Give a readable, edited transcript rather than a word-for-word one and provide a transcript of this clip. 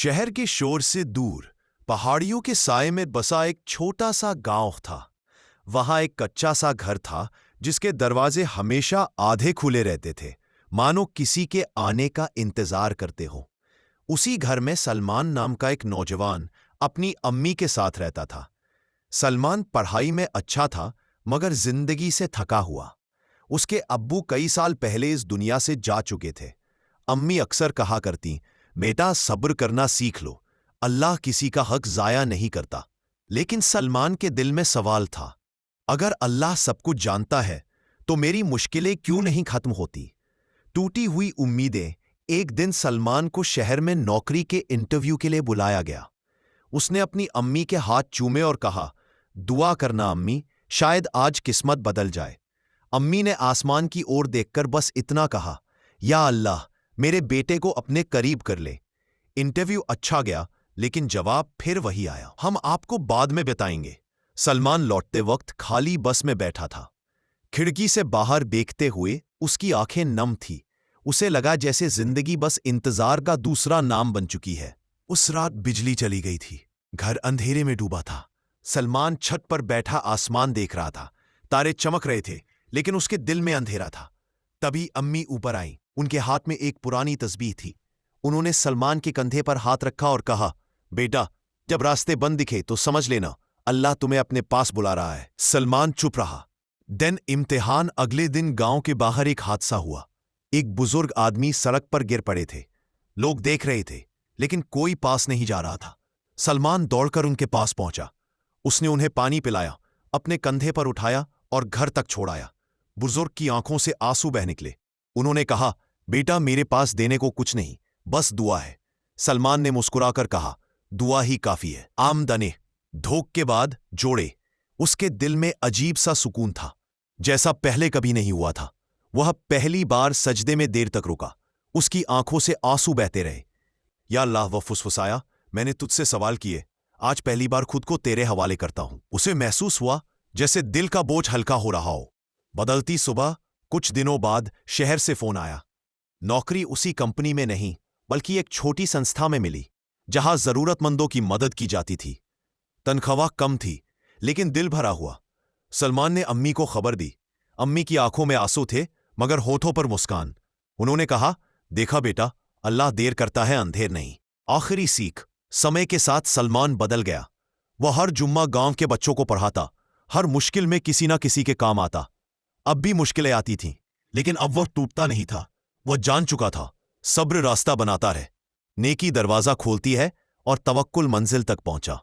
शहर के शोर से दूर पहाड़ियों के साए में बसा एक छोटा सा गांव था। वहां एक कच्चा सा घर था जिसके दरवाजे हमेशा आधे खुले रहते थे, मानो किसी के आने का इंतजार करते हो। उसी घर में सलमान नाम का एक नौजवान अपनी अम्मी के साथ रहता था। सलमान पढ़ाई में अच्छा था, मगर जिंदगी से थका हुआ। उसके अब्बू कई साल पहले इस दुनिया से जा चुके थे। अम्मी अक्सर कहा करती, बेटा सब्र करना सीख लो, अल्लाह किसी का हक जाया नहीं करता। लेकिन सलमान के दिल में सवाल था, अगर अल्लाह सब कुछ जानता है तो मेरी मुश्किलें क्यों नहीं खत्म होती। टूटी हुई उम्मीदें। एक दिन सलमान को शहर में नौकरी के इंटरव्यू के लिए बुलाया गया। उसने अपनी अम्मी के हाथ चूमे और कहा, दुआ करना अम्मी, शायद आज किस्मत बदल जाए। अम्मी ने आसमान की ओर देखकर बस इतना कहा, या अल्लाह मेरे बेटे को अपने करीब कर ले। इंटरव्यू अच्छा गया, लेकिन जवाब फिर वही आया, हम आपको बाद में बताएंगे। सलमान लौटते वक्त खाली बस में बैठा था। खिड़की से बाहर देखते हुए उसकी आंखें नम थी। उसे लगा जैसे जिंदगी बस इंतजार का दूसरा नाम बन चुकी है। उस रात बिजली चली गई थी। घर अंधेरे में डूबा था। सलमान छत पर बैठा आसमान देख रहा था। तारे चमक रहे थे, लेकिन उसके दिल में अंधेरा था। तभी अम्मी ऊपर आई। उनके हाथ में एक पुरानी तस्बीह थी। उन्होंने सलमान के कंधे पर हाथ रखा और कहा, बेटा जब रास्ते बंद दिखे तो समझ लेना अल्लाह तुम्हें अपने पास बुला रहा है। सलमान चुप रहा। दिन इम्तिहान। अगले दिन गांव के बाहर एक हादसा हुआ। एक बुजुर्ग आदमी सड़क पर गिर पड़े थे। लोग देख रहे थे, लेकिन कोई पास नहीं जा रहा था। सलमान दौड़कर उनके पास पहुंचा। उसने उन्हें पानी पिलाया, अपने कंधे पर उठाया और घर तक छोड़ाया। बुजुर्ग की आंखों से आंसू बह निकले। उन्होंने कहा, बेटा मेरे पास देने को कुछ नहीं, बस दुआ है। सलमान ने मुस्कुराकर कहा, दुआ ही काफी है। आमदने धोख के बाद जोड़े। उसके दिल में अजीब सा सुकून था, जैसा पहले कभी नहीं हुआ था। वह पहली बार सजदे में देर तक रुका। उसकी आंखों से आंसू बहते रहे। या अल्लाह, वह फुसफुसाया, मैंने तुझसे सवाल किए, आज पहली बार खुद को तेरे हवाले करता हूं। उसे महसूस हुआ जैसे दिल का बोझ हल्का हो रहा हो। बदलती सुबह। कुछ दिनों बाद शहर से फोन आया। नौकरी उसी कंपनी में नहीं, बल्कि एक छोटी संस्था में मिली, जहां जरूरतमंदों की मदद की जाती थी। तनख्वाह कम थी, लेकिन दिल भरा हुआ। सलमान ने अम्मी को खबर दी। अम्मी की आंखों में आंसू थे, मगर होठों पर मुस्कान। उन्होंने कहा, देखा बेटा, अल्लाह देर करता है, अंधेर नहीं। आखिरी सीख। समय के साथ सलमान बदल गया। वह हर जुम्मा गांव के बच्चों को पढ़ाता। हर मुश्किल में किसी ना किसी के काम आता। अब भी मुश्किलें आती थीं, लेकिन अब वह टूटता नहीं था। वह जान चुका था, सब्र रास्ता बनाता रहे, नेकी दरवाजा खोलती है और तवक्कुल मंजिल तक पहुंचा।